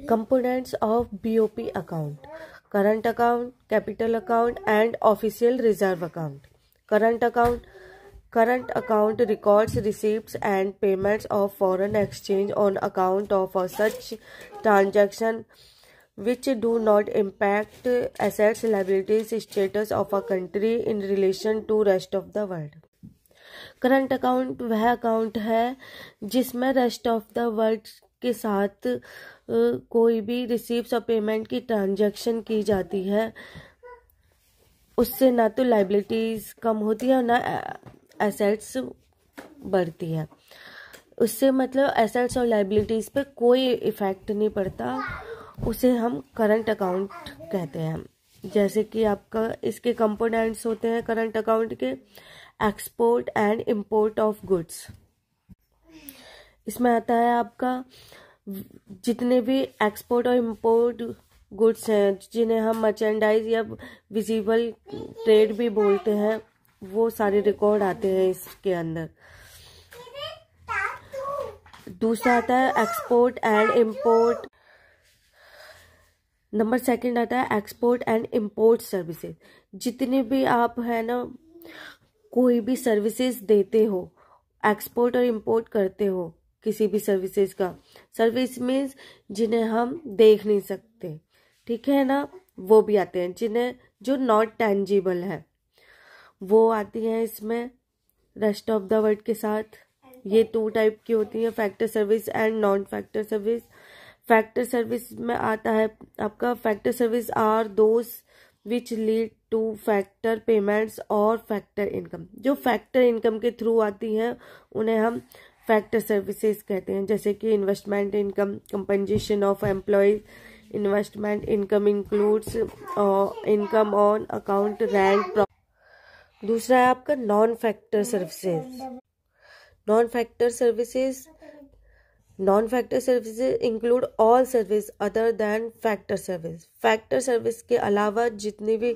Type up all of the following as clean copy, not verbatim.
Components of BOP account: current account, capital account, and official reserve account. Current account records receipts and payments of foreign exchange on account of such transaction which do not impact assets, liabilities, status of a country in relation to rest of the world. Current account वह account है जिसमें rest of the world के साथ कोई भी receives और payment की transaction की जाती है। उससे ना तो लाइबिलिटीज कम होती है और ना एसेट्स बढ़ती है। उससे मतलब एसेट्स और लाइबिलिटीज पे कोई इफेक्ट नहीं पड़ता, उसे हम करंट अकाउंट कहते हैं। जैसे कि आपका इसके कंपोनेंट्स होते हैं करंट अकाउंट के: export and import of goods. इसमें आता है आपका जितने भी एक्सपोर्ट और इंपोर्ट गुड्स हैं, जिन्हें हम मर्चेंडाइज या विजिबल ट्रेड भी बोलते हैं, वो सारे रिकॉर्ड आते हैं इसके अंदर। दूसरा आता है export and import. Number second आता है एक्सपोर्ट एंड इंपोर्ट सर्विसेज। जितने भी आप है ना कोई भी सर्विसेज देते हो, एक्सपोर्ट और इंपोर्ट करते हो किसी भी सर्विसेज का, सर्विस मीन्स जिन्हें हम देख नहीं सकते, ठीक है ना, वो भी आते हैं। जिन्हें जो नॉट टेंजिबल है वो आती हैं इसमें रेस्ट ऑफ द वर्ल्ड के साथ। ये 2 टाइप की होती हैं, factor service and non factor service. Factor service में आता है आपका factor service are those which lead to factor payments और फैक्टर इनकम। जो फैक्टर इनकम के थ्रू आती हैं उन्हें हम फैक्टर सर्विसेज कहते हैं। जैसे कि investment income, compensation of employees. Investment income includes income on account rent. दूसरा है आपका non factor services. Non factor services include all service other than factor service. Factor service के अलावा जितनी भी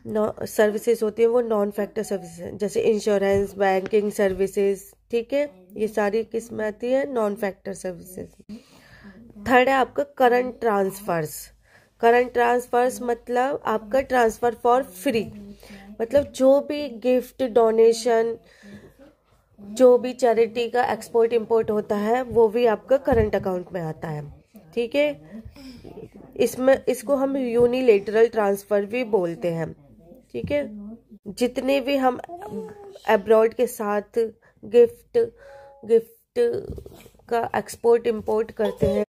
सर्विसेज होती है वो नॉन फैक्टर सर्विसेज हैं। जैसे इंश्योरेंस, बैंकिंग सर्विसेज, ठीक है, ये सारी किस्में आती है नॉन फैक्टर सर्विसेज। थर्ड है आपका करंट ट्रांसफर्स। करंट ट्रांसफर्स मतलब आपका ट्रांसफर फॉर फ्री, मतलब जो भी गिफ्ट, डोनेशन, जो भी चैरिटी का एक्सपोर्ट इंपोर्ट होता है वो भी आपका करंट अकाउंट में आता है, ठीक है। इसको हम यूनिलेटरल ट्रांसफर भी बोलते हैं, ठीक है। जितने भी हम अब्रॉड के साथ गिफ्ट का एक्सपोर्ट इंपोर्ट करते हैं